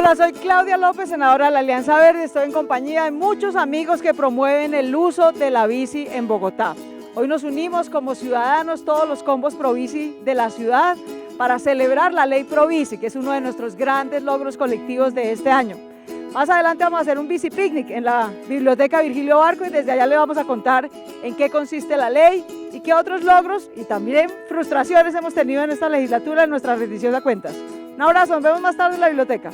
Hola, soy Claudia López, senadora de la Alianza Verde. Estoy en compañía de muchos amigos que promueven el uso de la bici en Bogotá. Hoy nos unimos como ciudadanos, todos los combos Probici de la ciudad, para celebrar la ley Probici, que es uno de nuestros grandes logros colectivos de este año. Más adelante vamos a hacer un bici picnic en la Biblioteca Virgilio Barco y desde allá le vamos a contar en qué consiste la ley y qué otros logros y también frustraciones hemos tenido en esta legislatura en nuestra rendición de cuentas. Un abrazo, nos vemos más tarde en la biblioteca.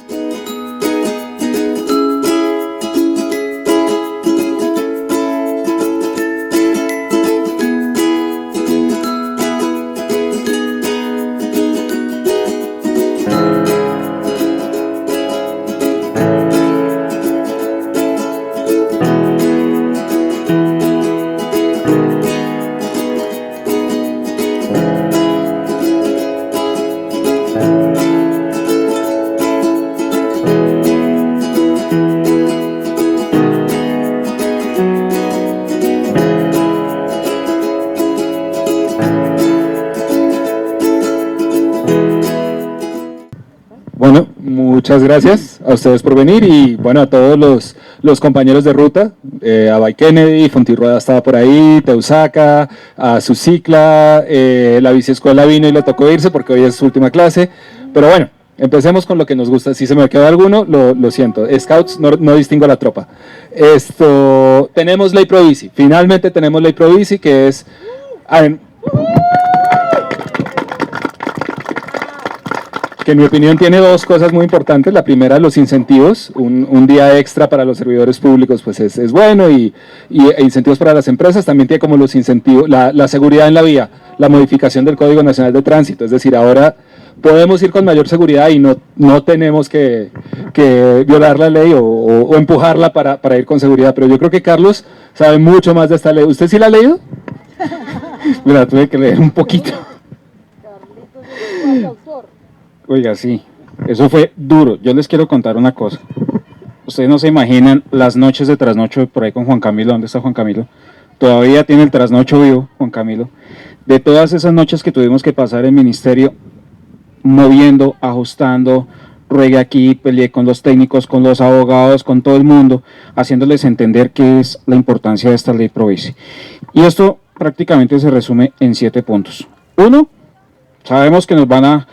Bueno, muchas gracias a ustedes por venir y bueno, a todos los compañeros de ruta, a Bay Kennedy, Fontirrueda estaba por ahí, Teusaca, a Susicla, la biciescuela vino y le tocó irse porque hoy es su última clase, pero bueno, empecemos con lo que nos gusta. Si se me quedó alguno, lo siento. Scouts, no distingo a la tropa. Tenemos ley Probici, finalmente tenemos ley Probici, que es... que en mi opinión tiene dos cosas muy importantes. La primera, los incentivos. Un día extra para los servidores públicos pues es bueno e incentivos para las empresas. También tiene como los incentivos, la seguridad en la vía, la modificación del Código Nacional de Tránsito. Es decir, ahora podemos ir con mayor seguridad y no tenemos que violar la ley o empujarla para ir con seguridad. Pero yo creo que Carlos sabe mucho más de esta ley. ¿Usted sí la ha leído? Mira, tuve que leer un poquito. Oiga, sí, eso fue duro. Yo les quiero contar una cosa. Ustedes no se imaginan las noches de trasnocho por ahí con Juan Camilo. ¿Dónde está Juan Camilo? Todavía tiene el trasnocho vivo, Juan Camilo. De todas esas noches que tuvimos que pasar en ministerio, moviendo, ajustando, ruegue aquí, peleé con los técnicos, con los abogados, con todo el mundo, haciéndoles entender qué es la importancia de esta ley Probici. Y esto prácticamente se resume en 7 puntos. 1, sabemos que nos van a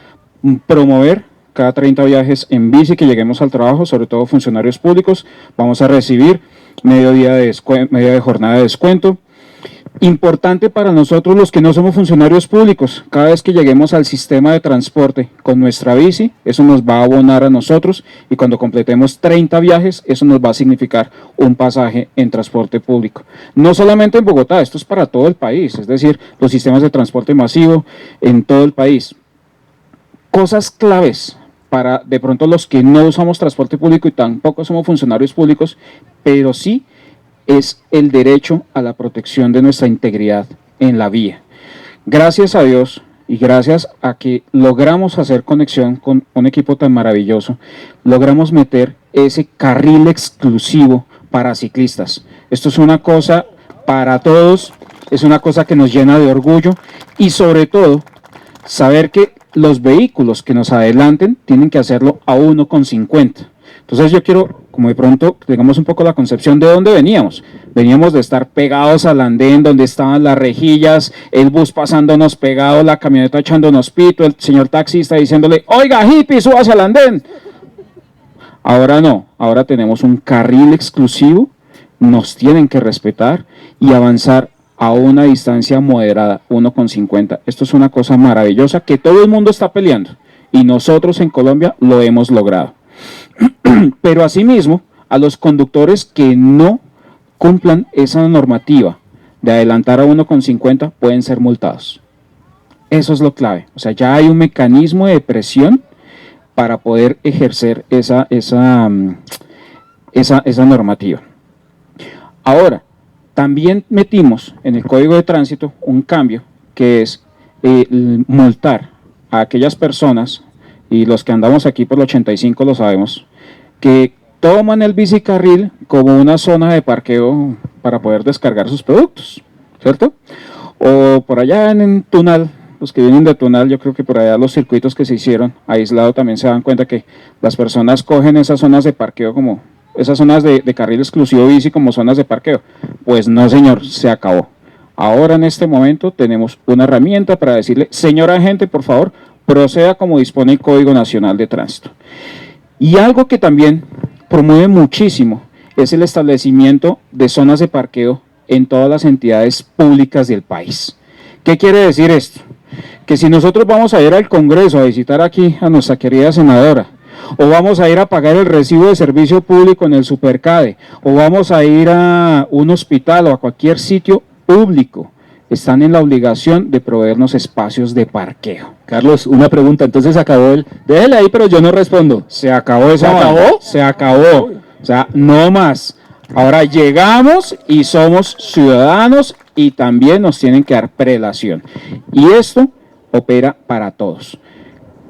promover cada 30 viajes en bici que lleguemos al trabajo, sobre todo funcionarios públicos. Vamos a recibir medio día de jornada de descuento. Importante para nosotros los que no somos funcionarios públicos, cada vez que lleguemos al sistema de transporte con nuestra bici, eso nos va a abonar a nosotros y cuando completemos 30 viajes, eso nos va a significar un pasaje en transporte público. No solamente en Bogotá, esto es para todo el país, es decir, los sistemas de transporte masivo en todo el país. Cosas claves para de pronto los que no usamos transporte público y tampoco somos funcionarios públicos, pero sí es el derecho a la protección de nuestra integridad en la vía. Gracias a Dios y gracias a que logramos hacer conexión con un equipo tan maravilloso, logramos meter ese carril exclusivo para ciclistas. Esto es una cosa para todos, es una cosa que nos llena de orgullo y sobre todo saber que los vehículos que nos adelanten tienen que hacerlo a 1,50. Entonces yo quiero, como de pronto, tengamos un poco la concepción de dónde veníamos. Veníamos de estar pegados al andén donde estaban las rejillas, el bus pasándonos pegado, la camioneta echándonos pito, el señor taxista diciéndole, oiga hippie, suba hacia el andén. Ahora no, ahora tenemos un carril exclusivo, nos tienen que respetar y avanzar a una distancia moderada, 1,50. Esto es una cosa maravillosa que todo el mundo está peleando y nosotros en Colombia lo hemos logrado. Pero asimismo, a los conductores que no cumplan esa normativa de adelantar a 1,50 pueden ser multados. Eso es lo clave. O sea, ya hay un mecanismo de presión para poder ejercer esa normativa. Ahora, también metimos en el Código de Tránsito un cambio que es multar a aquellas personas, y los que andamos aquí por el 85 lo sabemos, que toman el bicicarril como una zona de parqueo para poder descargar sus productos, ¿cierto? O por allá en Tunal, los que vienen de Tunal, yo creo que por allá los circuitos que se hicieron aislado también se dan cuenta que las personas cogen esas zonas de parqueo como, esas zonas de carril exclusivo bici como zonas de parqueo. Pues no, señor, se acabó. Ahora en este momento tenemos una herramienta para decirle, señor agente, por favor, proceda como dispone el Código Nacional de Tránsito. Y algo que también promueve muchísimo es el establecimiento de zonas de parqueo en todas las entidades públicas del país. ¿Qué quiere decir esto? Que si nosotros vamos a ir al Congreso a visitar aquí a nuestra querida senadora, o vamos a ir a pagar el recibo de servicio público en el Supercade, o vamos a ir a un hospital o a cualquier sitio público, están en la obligación de proveernos espacios de parqueo. Carlos, una pregunta, entonces acabó déjele ahí, pero yo no respondo. Se acabó esa vaina. ¿Acabó? Se acabó. O sea, no más. Ahora llegamos y somos ciudadanos y también nos tienen que dar prelación. Y esto opera para todos.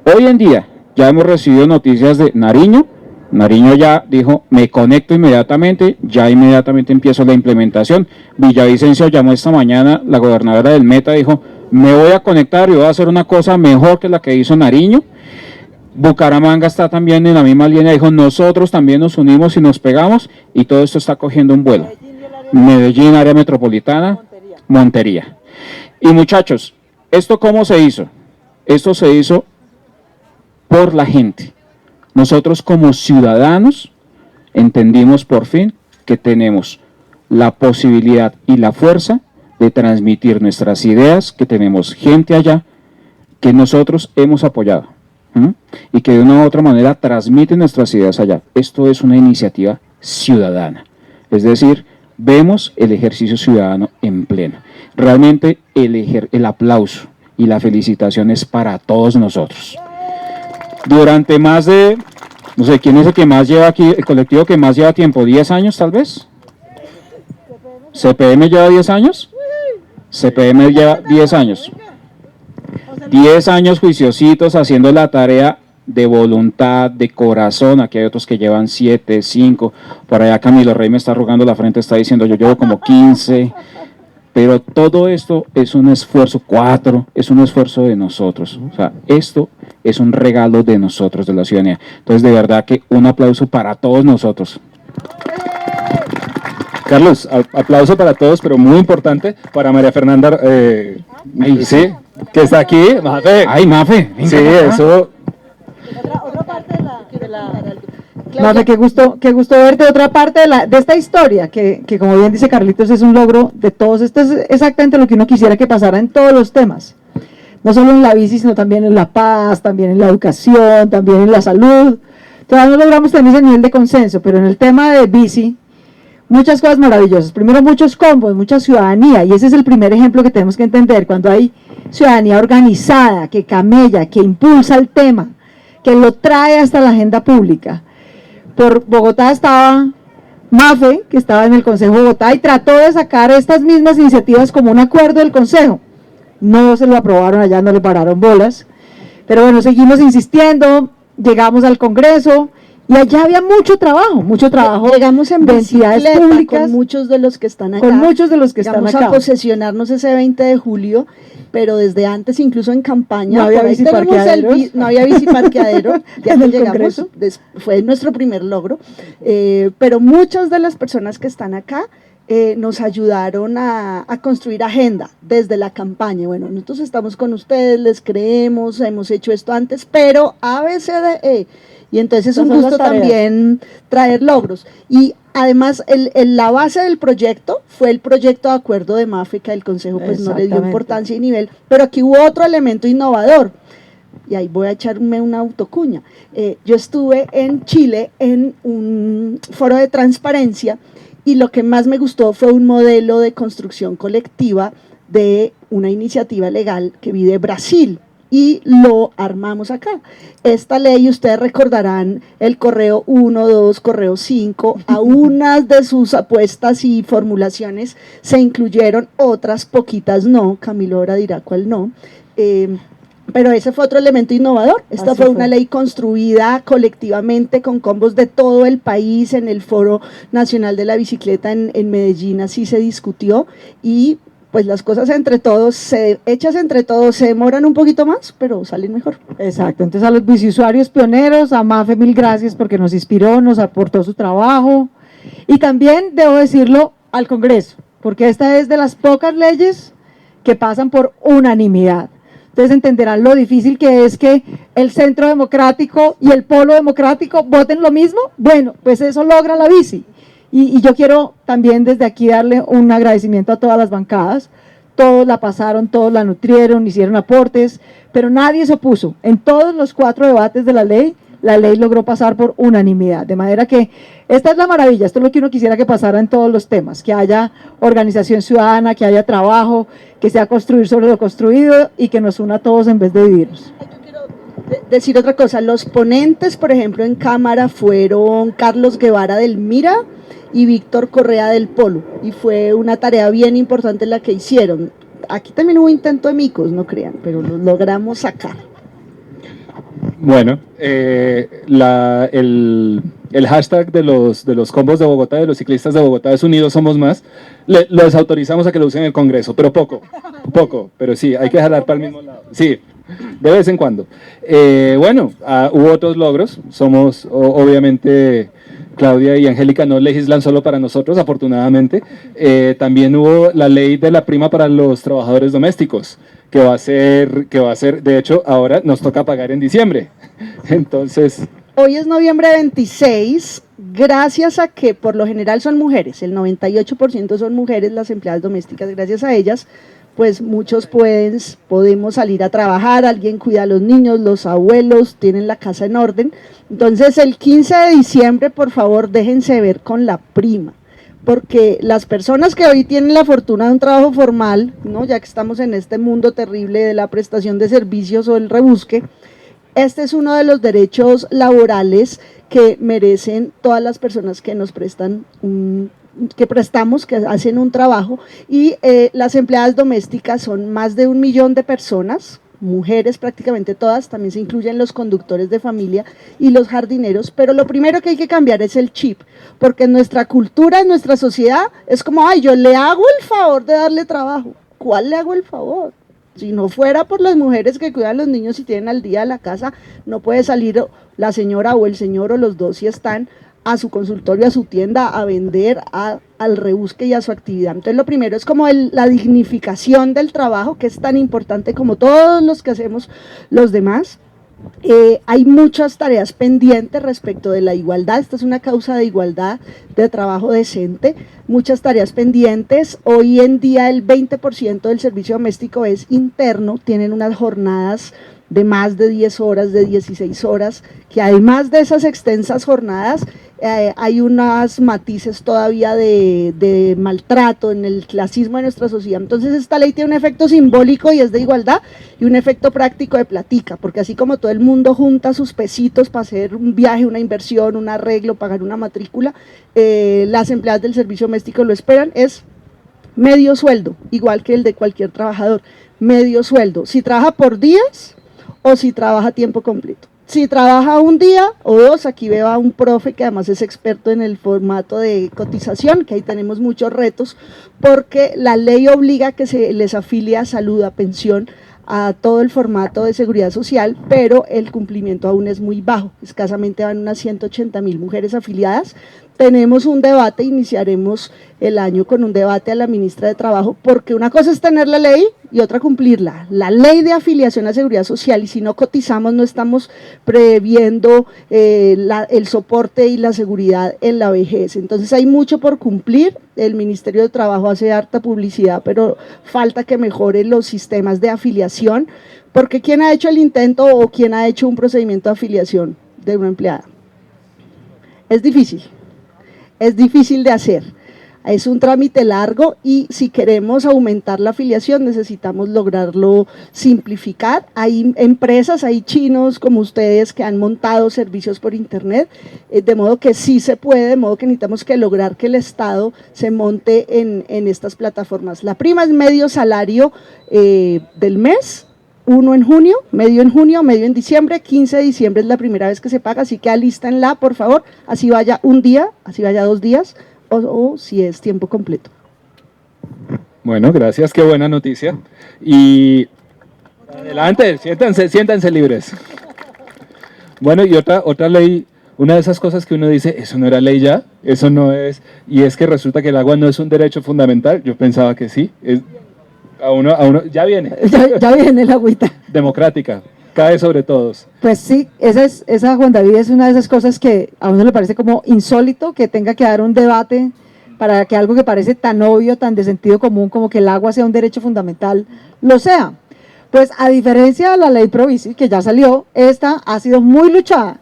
Hoy en día ya hemos recibido noticias de Nariño. Nariño ya dijo, me conecto inmediatamente, ya inmediatamente empiezo la implementación. Villavicencio llamó esta mañana, la gobernadora del Meta dijo, me voy a conectar y voy a hacer una cosa mejor que la que hizo Nariño. Bucaramanga está también en la misma línea, dijo, nosotros también nos unimos y nos pegamos, y todo esto está cogiendo un vuelo. Medellín, área metropolitana, Montería. Y muchachos, ¿esto cómo se hizo? Esto se hizo por la gente. Nosotros como ciudadanos entendimos por fin que tenemos la posibilidad y la fuerza de transmitir nuestras ideas, que tenemos gente allá que nosotros hemos apoyado y que de una u otra manera transmiten nuestras ideas allá. Esto es una iniciativa ciudadana, es decir, vemos el ejercicio ciudadano en pleno. Realmente el aplauso y la felicitación es para todos nosotros. Durante más de, no sé, ¿quién es el que más lleva aquí, el colectivo que más lleva tiempo? ¿10 años tal vez? ¿CPM lleva 10 años? CPM lleva 10 años. 10 años juiciositos haciendo la tarea de voluntad, de corazón. Aquí hay otros que llevan 7, 5. Por allá Camilo Rey me está arrugando la frente, está diciendo yo llevo como 15. Pero todo esto es un esfuerzo, 4, es un esfuerzo de nosotros. O sea, esto es un regalo de nosotros, de la ciudadanía. Entonces, de verdad que un aplauso para todos nosotros. Carlos, aplauso para todos, pero muy importante para María Fernanda, sí, que está aquí, Mafe. Ay, Mafe. Sí, eso. Otra parte de la Mafe, qué gusto verte. Otra parte de esta historia, que como bien dice Carlitos, es un logro de todos. Esto es exactamente lo que uno quisiera que pasara en todos los temas. No solo en la bici, sino también en la paz, también en la educación, también en la salud. Todavía no logramos tener ese nivel de consenso, pero en el tema de bici, muchas cosas maravillosas. Primero, muchos combos, mucha ciudadanía, y ese es el primer ejemplo que tenemos que entender. Cuando hay ciudadanía organizada, que camella, que impulsa el tema, que lo trae hasta la agenda pública. Por Bogotá estaba Mafe, que estaba en el Consejo de Bogotá, y trató de sacar estas mismas iniciativas como un acuerdo del Consejo. No se lo aprobaron allá, no le pararon bolas, pero bueno, seguimos insistiendo, llegamos al Congreso, y allá había mucho trabajo llegamos en de entidades bicicleta públicas, con muchos de los que están acá. Llegamos a posesionarnos ese 20 de julio, pero desde antes, incluso en campaña, no había por ahí tenemos no había biciparqueadero, ya en que el llegamos, Congreso. fue nuestro primer logro, pero muchas de las personas que están acá nos ayudaron a construir agenda desde la campaña. Bueno, nosotros estamos con ustedes, les creemos, hemos hecho esto antes, pero ABCDE. Y entonces es un gusto también traer logros. Y además la base del proyecto fue el proyecto de acuerdo de Mafe, que el Consejo pues no le dio importancia y nivel, pero aquí hubo otro elemento innovador. Y ahí voy a echarme una autocuña. Yo estuve en Chile en un foro de transparencia y lo que más me gustó fue un modelo de construcción colectiva de una iniciativa legal que vi de Brasil. Y lo armamos acá. Esta ley, ustedes recordarán el correo 1, 2, correo 5, a unas de sus apuestas y formulaciones se incluyeron, otras poquitas no, Camilo ahora dirá cuál no, pero ese fue otro elemento innovador. Esta fue una ley construida colectivamente con combos de todo el país, en el Foro Nacional de la Bicicleta en Medellín, así se discutió, y pues las cosas hechas entre todos se demoran un poquito más, pero salen mejor. Exacto, entonces a los biciusuarios pioneros, a Mafe, mil gracias porque nos inspiró, nos aportó su trabajo, y también debo decirlo al Congreso, porque esta es de las pocas leyes que pasan por unanimidad. Entonces entenderán lo difícil que es que el Centro Democrático y el Polo Democrático voten lo mismo. Bueno, pues eso logra la bici. Y yo quiero también desde aquí darle un agradecimiento a todas las bancadas. Todos la pasaron, todos la nutrieron, hicieron aportes, pero nadie se opuso. En todos los 4 debates de la ley logró pasar por unanimidad. De manera que esta es la maravilla, esto es lo que uno quisiera que pasara en todos los temas, que haya organización ciudadana, que haya trabajo, que sea construir sobre lo construido y que nos una a todos en vez de dividirnos. Yo quiero decir otra cosa, los ponentes, por ejemplo, en Cámara fueron Carlos Guevara del Mira y Víctor Correa del Polo, y fue una tarea bien importante la que hicieron. Aquí también hubo intento de micos, no crean, pero lo logramos sacar. Bueno, el hashtag de los combos de Bogotá, de los ciclistas de Bogotá, es Unidos Somos Más. Los autorizamos a que lo usen en el Congreso, pero poco, pero sí, hay que jalar para el mismo lado. Sí, de vez en cuando. Bueno, hubo otros logros. Somos, obviamente, Claudia y Angélica no legislan solo para nosotros, afortunadamente. También hubo la ley de la prima para los trabajadores domésticos, que va a ser, de hecho, ahora nos toca pagar en diciembre. Entonces, hoy es noviembre 26, gracias a que por lo general son mujeres, el 98% son mujeres las empleadas domésticas, gracias a ellas, pues muchos podemos salir a trabajar, alguien cuida a los niños, los abuelos, tienen la casa en orden. Entonces el 15 de diciembre, por favor, déjense ver con la prima, porque las personas que hoy tienen la fortuna de un trabajo formal, ¿no?, ya que estamos en este mundo terrible de la prestación de servicios o el rebusque, este es uno de los derechos laborales que merecen todas las personas que nos prestan que hacen un trabajo, y las empleadas domésticas son más de 1 millón de personas, mujeres prácticamente todas, también se incluyen los conductores de familia y los jardineros, pero lo primero que hay que cambiar es el chip, porque en nuestra cultura, en nuestra sociedad, es como, ay, yo le hago el favor de darle trabajo. ¿Cuál le hago el favor? Si no fuera por las mujeres que cuidan a los niños y tienen al día la casa, no puede salir la señora o el señor o los dos si están a su consultorio, a su tienda, a vender, al rebusque y a su actividad. Entonces lo primero es como la dignificación del trabajo, que es tan importante como todos los que hacemos los demás. Hay muchas tareas pendientes respecto de la igualdad, esta es una causa de igualdad, de trabajo decente, muchas tareas pendientes. Hoy en día el 20% del servicio doméstico es interno, tienen unas jornadas de más de 10 horas, de 16 horas, que además de esas extensas jornadas, hay unos matices todavía de maltrato en el clasismo de nuestra sociedad. Entonces esta ley tiene un efecto simbólico y es de igualdad, y un efecto práctico de platica, porque así como todo el mundo junta sus pesitos para hacer un viaje, una inversión, un arreglo, pagar una matrícula, las empleadas del servicio doméstico lo esperan, es medio sueldo, igual que el de cualquier trabajador, medio sueldo, si trabaja por días o si trabaja a tiempo completo. Si trabaja un día o dos, aquí veo a un profe que además es experto en el formato de cotización, que ahí tenemos muchos retos, porque la ley obliga a que se les afilie a salud, a pensión, a todo el formato de seguridad social, pero el cumplimiento aún es muy bajo, escasamente van unas 180.000 mujeres afiliadas. Tenemos un debate, iniciaremos el año con un debate a la ministra de Trabajo, porque una cosa es tener la ley y otra cumplirla. La ley de afiliación a seguridad social, y si no cotizamos no estamos previendo el soporte y la seguridad en la vejez. Entonces hay mucho por cumplir, el Ministerio de Trabajo hace harta publicidad, pero falta que mejoren los sistemas de afiliación, porque ¿quién ha hecho el intento o quién ha hecho un procedimiento de afiliación de una empleada? Es difícil de hacer, es un trámite largo, y si queremos aumentar la afiliación necesitamos lograrlo simplificar. Hay empresas, hay chinos como ustedes que han montado servicios por internet, de modo que sí se puede, de modo que necesitamos que lograr que el Estado se monte en estas plataformas. La prima es medio salario del mes, uno en junio, medio en diciembre, 15 de diciembre es la primera vez que se paga, así que alístenla, por favor, así vaya un día, así vaya 2 días, o si es tiempo completo. Bueno, gracias, qué buena noticia. Y adelante, siéntanse libres. Bueno, y otra ley, una de esas cosas que uno dice, eso no era ley ya, eso no es, y es que resulta que el agua no es un derecho fundamental, yo pensaba que sí, a uno, ya viene. Ya viene el agüita. Democrática, cae sobre todos. Pues sí, esa Juan David es una de esas cosas que a uno le parece como insólito que tenga que dar un debate para que algo que parece tan obvio, tan de sentido común como que el agua sea un derecho fundamental, lo sea. Pues a diferencia de la ley Provici, que ya salió, esta ha sido muy luchada.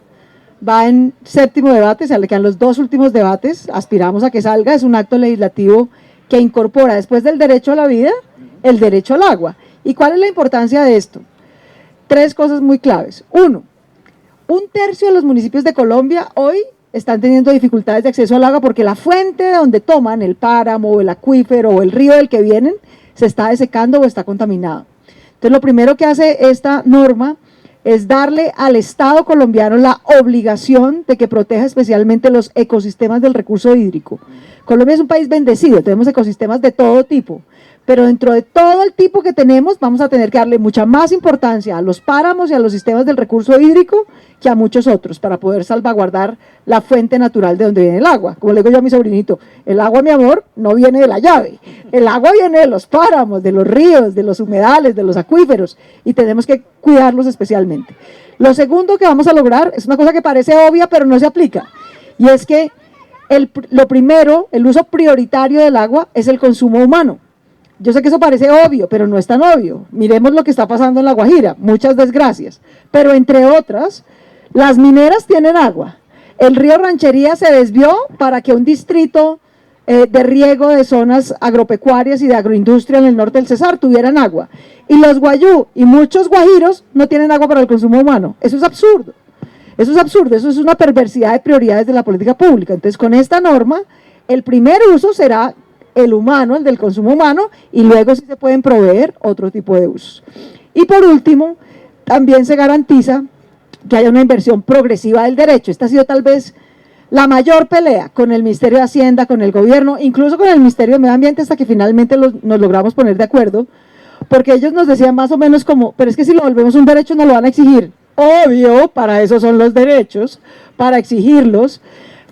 Va en 7º debate, se le quedan los 2 últimos debates, aspiramos a que salga, es un acto legislativo que incorpora después del derecho a la vida, el derecho al agua. ¿Y cuál es la importancia de esto? 3 cosas muy claves. 1, 1/3 de los municipios de Colombia hoy están teniendo dificultades de acceso al agua porque la fuente de donde toman, el páramo, o el acuífero o el río del que vienen, se está desecando o está contaminado. Entonces, lo primero que hace esta norma es darle al Estado colombiano la obligación de que proteja especialmente los ecosistemas del recurso hídrico. Colombia es un país bendecido, tenemos ecosistemas de todo tipo, pero dentro de todo el tipo que tenemos vamos a tener que darle mucha más importancia a los páramos y a los sistemas del recurso hídrico que a muchos otros para poder salvaguardar la fuente natural de donde viene el agua. Como le digo yo a mi sobrinito, el agua, mi amor, no viene de la llave, el agua viene de los páramos, de los ríos, de los humedales, de los acuíferos y tenemos que cuidarlos especialmente. Lo segundo que vamos a lograr es una cosa que parece obvia pero no se aplica y es que lo primero, el uso prioritario del agua es el consumo humano. Yo sé que eso parece obvio, pero no es tan obvio. Miremos lo que está pasando en La Guajira, muchas desgracias. Pero entre otras, las mineras tienen agua. El río Ranchería se desvió para que un distrito de riego de zonas agropecuarias y de agroindustria en el norte del Cesar tuvieran agua. Y los guayú y muchos guajiros no tienen agua para el consumo humano. Eso es absurdo. Eso es absurdo, eso es una perversidad de prioridades de la política pública. Entonces, con esta norma, el primer uso será el humano, el del consumo humano, y luego sí se pueden proveer otro tipo de usos. Y por último, también se garantiza que haya una inversión progresiva del derecho. Esta ha sido tal vez la mayor pelea con el Ministerio de Hacienda, con el gobierno, incluso con el Ministerio de Medio Ambiente, hasta que finalmente nos logramos poner de acuerdo, porque ellos nos decían más o menos como, pero es que si lo volvemos un derecho nos lo van a exigir. Obvio, para eso son los derechos, para exigirlos,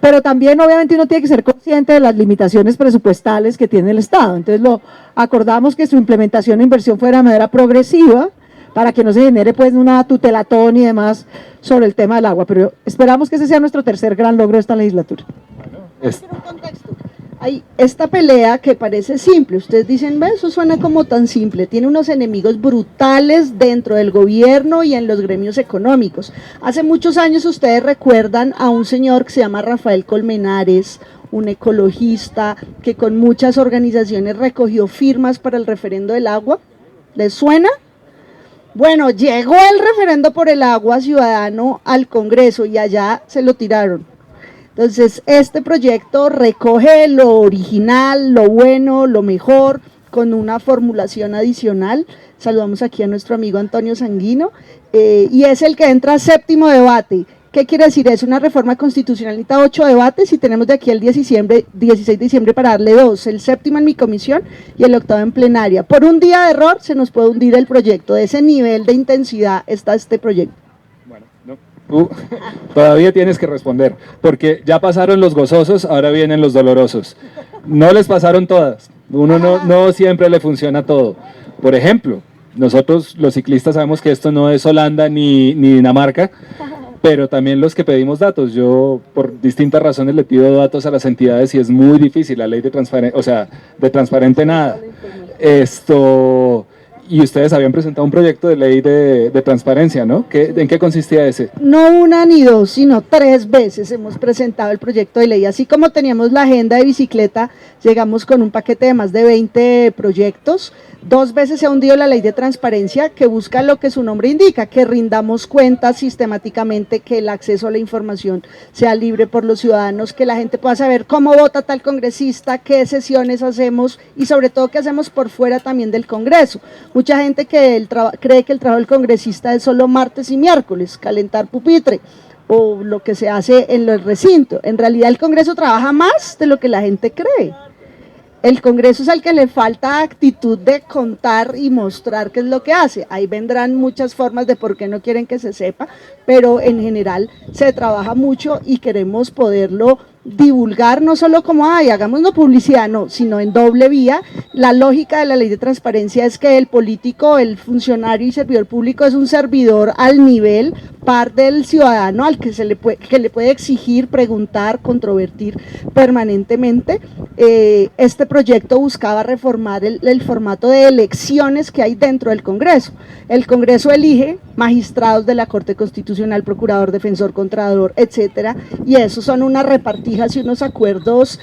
pero también obviamente uno tiene que ser consciente de las limitaciones presupuestales que tiene el Estado. Entonces acordamos que su implementación e inversión fuera de manera progresiva para que no se genere pues una tutelatón y demás sobre el tema del agua, pero esperamos que ese sea nuestro tercer gran logro de esta legislatura. Hay esta pelea que parece simple, ustedes dicen, eso suena como tan simple, tiene unos enemigos brutales dentro del gobierno y en los gremios económicos. Hace muchos años ustedes recuerdan a un señor que se llama Rafael Colmenares, un ecologista que con muchas organizaciones recogió firmas para el referendo del agua. ¿Les suena? Bueno, llegó el referendo por el agua ciudadano al Congreso y allá se lo tiraron. Entonces, este proyecto recoge lo original, lo bueno, lo mejor, con una formulación adicional. Saludamos aquí a nuestro amigo Antonio Sanguino, y es el que entra a 7º debate. ¿Qué quiere decir? Es una reforma constitucional, necesita 8 debates y tenemos de aquí al 16 de diciembre para darle 2, el 7º en mi comisión y el 8º en plenaria. Por un día de error se nos puede hundir el proyecto, de ese nivel de intensidad está este proyecto. Tú todavía tienes que responder, porque ya pasaron los gozosos, ahora vienen los dolorosos. No les pasaron todas, uno no siempre le funciona todo. Por ejemplo, nosotros los ciclistas sabemos que esto no es Holanda ni Dinamarca, pero también los que pedimos datos, yo por distintas razones le pido datos a las entidades y es muy difícil, la ley de transparencia, o sea, de transparente nada. Y ustedes habían presentado un proyecto de ley de transparencia, ¿no? ¿En qué consistía ese? No una ni dos, sino 3 veces hemos presentado el proyecto de ley. Así como teníamos la agenda de bicicleta, llegamos con un paquete de más de 20 proyectos. 2 veces se ha hundido la ley de transparencia, que busca lo que su nombre indica, que rindamos cuentas sistemáticamente, que el acceso a la información sea libre por los ciudadanos, que la gente pueda saber cómo vota tal congresista, qué sesiones hacemos y sobre todo qué hacemos por fuera también del Congreso. Mucha gente que cree que el trabajo del congresista es solo martes y miércoles, calentar pupitre o lo que se hace en el recinto. En realidad el Congreso trabaja más de lo que la gente cree. El Congreso es al que le falta actitud de contar y mostrar qué es lo que hace. Ahí vendrán muchas formas de por qué no quieren que se sepa, pero en general se trabaja mucho y queremos poderlo divulgar, no solo como, ay, hagámonos publicidad, no, sino en doble vía. La lógica de la ley de transparencia es que el político, el funcionario y servidor público es un servidor al nivel par del ciudadano al que que le puede exigir, preguntar, controvertir permanentemente. Este proyecto buscaba reformar el formato de elecciones que hay dentro del Congreso. El Congreso elige magistrados de la Corte Constitucional, procurador, defensor, contralor, etcétera, y esos son unas repartijas y unos acuerdos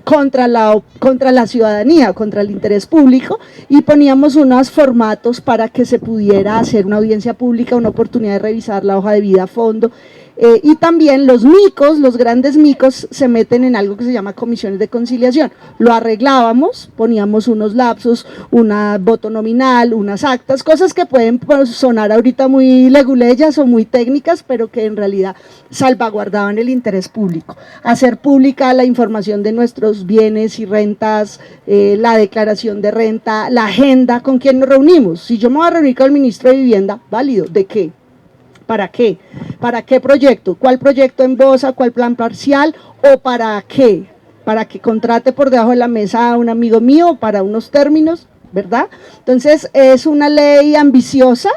contra la ciudadanía, contra el interés público, y poníamos unos formatos para que se pudiera hacer una audiencia pública, una oportunidad de revisar la hoja de vida a fondo, y también los micos, los grandes micos, se meten en algo que se llama comisiones de conciliación. Lo arreglábamos, poníamos unos lapsos, un voto nominal, unas actas, cosas que pueden sonar ahorita muy leguleyas o muy técnicas, pero que en realidad salvaguardaban el interés público. Hacer pública la información de nuestros bienes y rentas, la declaración de renta, la agenda, con quién nos reunimos. Si yo me voy a reunir con el ministro de Vivienda, válido, ¿de qué? ¿Para qué? ¿Para qué proyecto? ¿Cuál proyecto en Bosa? ¿Cuál plan parcial? ¿O para qué? ¿Para que contrate por debajo de la mesa a un amigo mío para unos términos? ¿Verdad? Entonces es una ley ambiciosa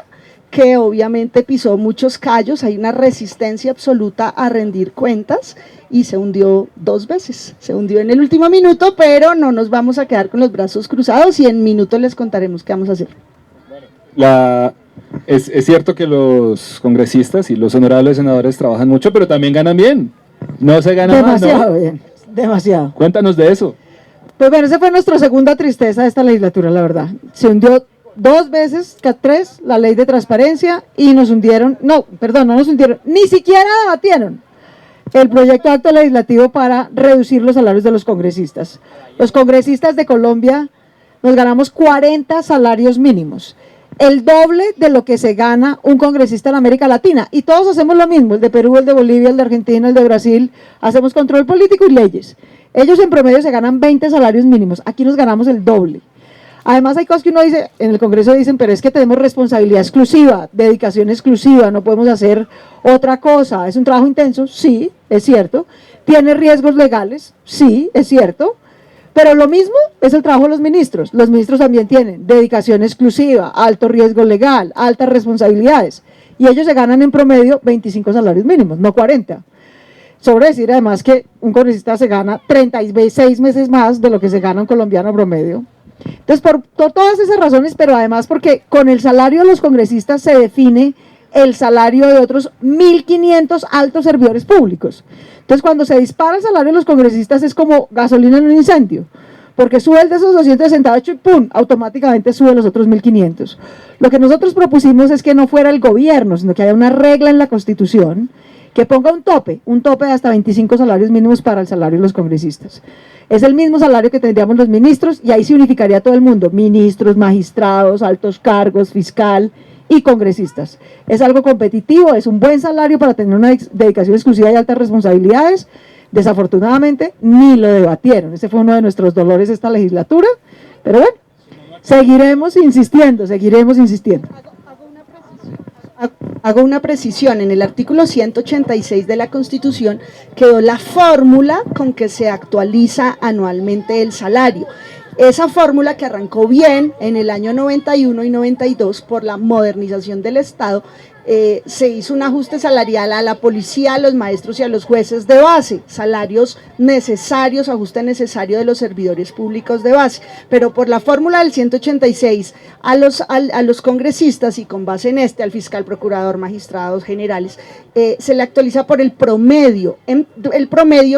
que obviamente pisó muchos callos, hay una resistencia absoluta a rendir cuentas y se hundió 2 veces. Se hundió en el último minuto, pero no nos vamos a quedar con los brazos cruzados y en minutos les contaremos qué vamos a hacer. Es cierto que los congresistas y los honorables senadores trabajan mucho, pero también ganan bien. No se gana más, ¿no? Demasiado bien, demasiado. Cuéntanos de eso. Pues bueno, esa fue nuestra segunda tristeza de esta legislatura, la verdad. Se hundió 2 veces, 3, la ley de transparencia y nos hundieron, no nos hundieron, ni siquiera debatieron el proyecto de acto legislativo para reducir los salarios de los congresistas. Los congresistas de Colombia nos ganamos 40 salarios mínimos, el doble de lo que se gana un congresista en América Latina, y todos hacemos lo mismo, el de Perú, el de Bolivia, el de Argentina, el de Brasil, hacemos control político y leyes. Ellos en promedio se ganan 20 salarios mínimos, aquí nos ganamos el doble. Además hay cosas que uno dice, en el Congreso dicen, pero es que tenemos responsabilidad exclusiva, dedicación exclusiva, no podemos hacer otra cosa, es un trabajo intenso, sí, es cierto, tiene riesgos legales, sí, es cierto, pero lo mismo es el trabajo de los ministros también tienen dedicación exclusiva, alto riesgo legal, altas responsabilidades, y ellos se ganan en promedio 25 salarios mínimos, no 40. Sobre decir además que un congresista se gana 36 veces más de lo que se gana un colombiano promedio. Entonces, por todas esas razones, pero además porque con el salario de los congresistas se define el salario de otros 1.500 altos servidores públicos. Entonces, cuando se dispara el salario de los congresistas es como gasolina en un incendio, porque sube el de esos 268 y ¡pum!, automáticamente sube los otros 1.500. Lo que nosotros propusimos es que no fuera el gobierno, sino que haya una regla en la Constitución que ponga un tope de hasta 25 salarios mínimos para el salario de los congresistas. Es el mismo salario que tendríamos los ministros y ahí se unificaría todo el mundo, ministros, magistrados, altos cargos, fiscal y congresistas. Es algo competitivo, es un buen salario para tener una dedicación exclusiva y altas responsabilidades. Desafortunadamente ni lo debatieron, ese fue uno de nuestros dolores esta legislatura, pero bueno, seguiremos insistiendo. Hago una precisión, en el artículo 186 de la Constitución quedó la fórmula con que se actualiza anualmente el salario. Esa fórmula que arrancó bien en el año 91 y 92 por la modernización del Estado, se hizo un ajuste salarial a la policía, a los maestros y a los jueces de base, salarios necesarios, ajuste necesario de los servidores públicos de base, pero por la fórmula del 186 a los congresistas y con base en al fiscal, procurador, magistrados generales, se le actualiza por el promedio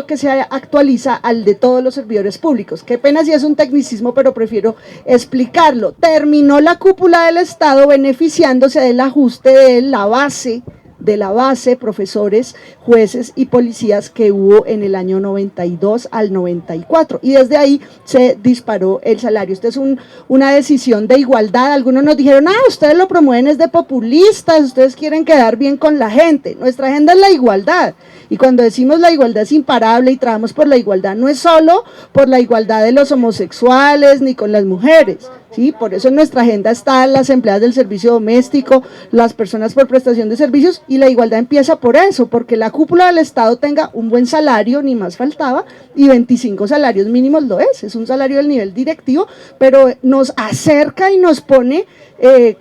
que se actualiza al de todos los servidores públicos. Qué pena si es un tecnicismo, pero prefiero explicarlo. Terminó la cúpula del Estado beneficiándose del ajuste de la base de la base, profesores, jueces y policías que hubo en el año 92 al 94. Y desde ahí se disparó el salario. Esta es una decisión de igualdad. Algunos nos dijeron, ustedes lo promueven es de populistas, ustedes quieren quedar bien con la gente. Nuestra agenda es la igualdad. Y cuando decimos la igualdad es imparable y trabajamos por la igualdad, no es solo por la igualdad de los homosexuales ni con las mujeres, ¿sí? Por eso en nuestra agenda están las empleadas del servicio doméstico, las personas por prestación de servicios, y la igualdad empieza por eso, porque la cúpula del Estado tenga un buen salario, ni más faltaba, y 25 salarios mínimos lo es un salario del nivel directivo, pero nos acerca y nos pone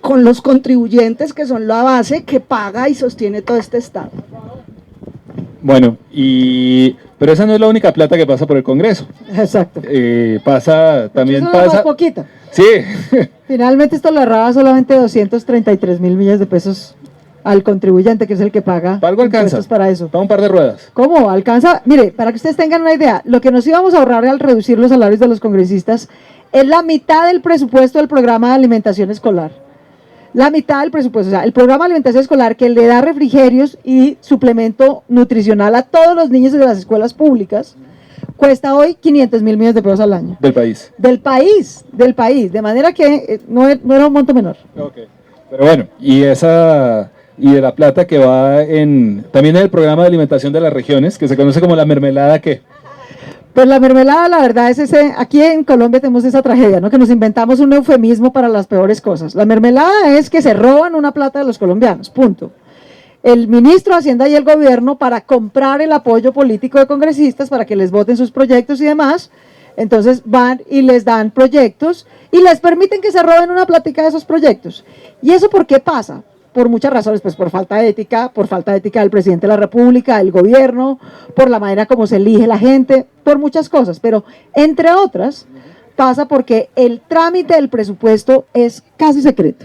con los contribuyentes, que son la base que paga y sostiene todo este Estado. Bueno, pero esa no es la única plata que pasa por el Congreso. Exacto. También Eso pasa... es poquito. Sí. Finalmente esto le ahorraba solamente 233 mil millones de pesos al contribuyente, que es el que paga Algo alcanza impuestos para eso. para un par de ruedas. ¿Cómo? Alcanza, mire, para que ustedes tengan una idea, lo que nos íbamos a ahorrar al reducir los salarios de los congresistas es la mitad del presupuesto del programa de alimentación escolar. La mitad del presupuesto, o sea, el programa de alimentación escolar que le da refrigerios y suplemento nutricional a todos los niños de las escuelas públicas, cuesta hoy 500 mil millones de pesos al año. Del país. Del país, de manera que no era un monto menor. Okay. Pero bueno, y de la plata que va también en el programa de alimentación de las regiones, que se conoce como la mermelada, ¿qué? Pues la mermelada, la verdad es aquí en Colombia tenemos esa tragedia, ¿no? Que nos inventamos un eufemismo para las peores cosas. La mermelada es que se roban una plata de los colombianos, punto. El ministro de Hacienda y el gobierno, para comprar el apoyo político de congresistas para que les voten sus proyectos y demás, entonces van y les dan proyectos y les permiten que se roben una plática de esos proyectos. ¿Y eso por qué pasa? Por muchas razones, pues por falta de ética del presidente de la República, del gobierno, por la manera como se elige la gente, por muchas cosas, pero entre otras pasa porque el trámite del presupuesto es casi secreto.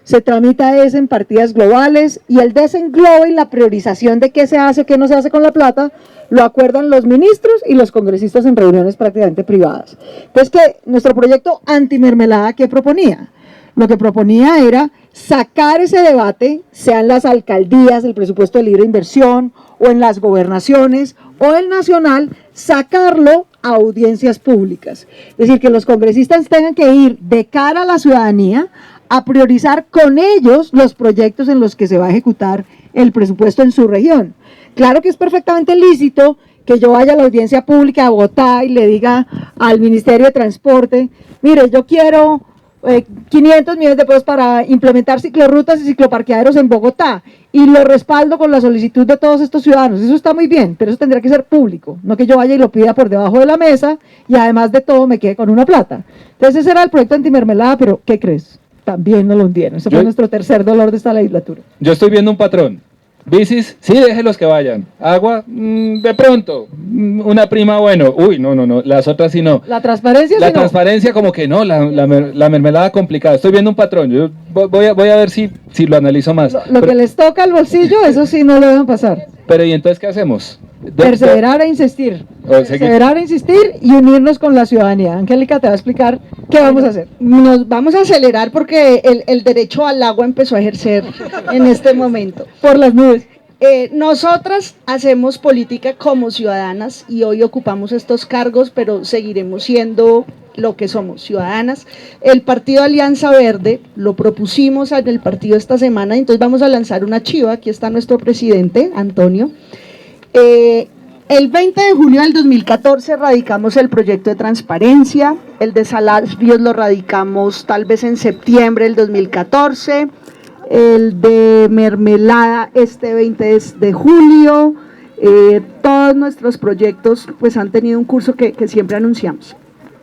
Se tramita en partidas globales y el desenglobe y la priorización de qué se hace, qué no se hace con la plata, lo acuerdan los ministros y los congresistas en reuniones prácticamente privadas. Entonces, que nuestro proyecto antimermelada, ¿qué proponía? Lo que proponía era sacar ese debate, sea en las alcaldías, el presupuesto de libre inversión, o en las gobernaciones, o el nacional, sacarlo a audiencias públicas. Es decir, que los congresistas tengan que ir de cara a la ciudadanía a priorizar con ellos los proyectos en los que se va a ejecutar el presupuesto en su región. Claro que es perfectamente lícito que yo vaya a la audiencia pública de Bogotá y le diga al Ministerio de Transporte, mire, yo quiero 500 millones de pesos para implementar ciclorrutas y cicloparqueaderos en Bogotá, y lo respaldo con la solicitud de todos estos ciudadanos. Eso está muy bien, pero eso tendrá que ser público, no que yo vaya y lo pida por debajo de la mesa y además de todo me quede con una plata. Entonces ese era el proyecto antimermelada, pero ¿qué crees? También no lo hundieron. Ese fue nuestro tercer dolor de esta legislatura. Yo estoy viendo un patrón. Bicis, sí, déjelos que vayan. Agua, de pronto. Una prima, bueno. Uy, no, las otras sí no. La transparencia, la transparencia como que no, la mermelada complicada. Estoy viendo un patrón. Yo voy a ver si lo analizo más. Lo que les toca al bolsillo, eso sí no lo dejan pasar. Pero ¿y entonces qué hacemos? Perseverar e insistir. Perseverar e insistir y unirnos con la ciudadanía. Angélica te va a explicar qué vamos a hacer. Nos vamos a acelerar porque el derecho al agua empezó a ejercer en este momento. Por las nubes. Nosotras hacemos política como ciudadanas y hoy ocupamos estos cargos, pero seguiremos siendo lo que somos, ciudadanas. El partido Alianza Verde lo propusimos en el partido esta semana, entonces vamos a lanzar una chiva. Aquí está nuestro presidente, Antonio. El 20 de julio del 2014 radicamos el proyecto de transparencia, el de salarios lo radicamos tal vez en septiembre del 2014, el de mermelada este 20 de julio, todos nuestros proyectos pues han tenido un curso que siempre anunciamos.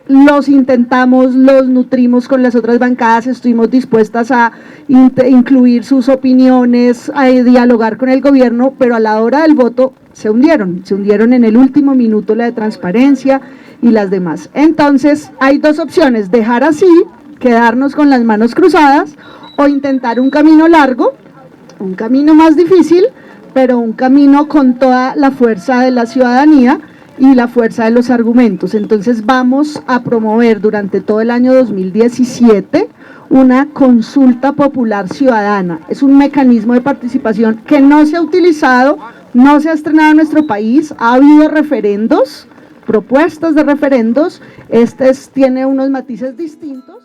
Los intentamos, los nutrimos con las otras bancadas, estuvimos dispuestas a incluir sus opiniones, a dialogar con el gobierno, pero a la hora del voto se hundieron en el último minuto la de transparencia y las demás. Entonces hay dos opciones: dejar así, quedarnos con las manos cruzadas, o intentar un camino largo, un camino más difícil, pero un camino con toda la fuerza de la ciudadanía y la fuerza de los argumentos. Entonces vamos a promover durante todo el año 2017 una consulta popular ciudadana. Es un mecanismo de participación que no se ha utilizado, no se ha estrenado en nuestro país, ha habido referendos, propuestas de referendos, tiene unos matices distintos.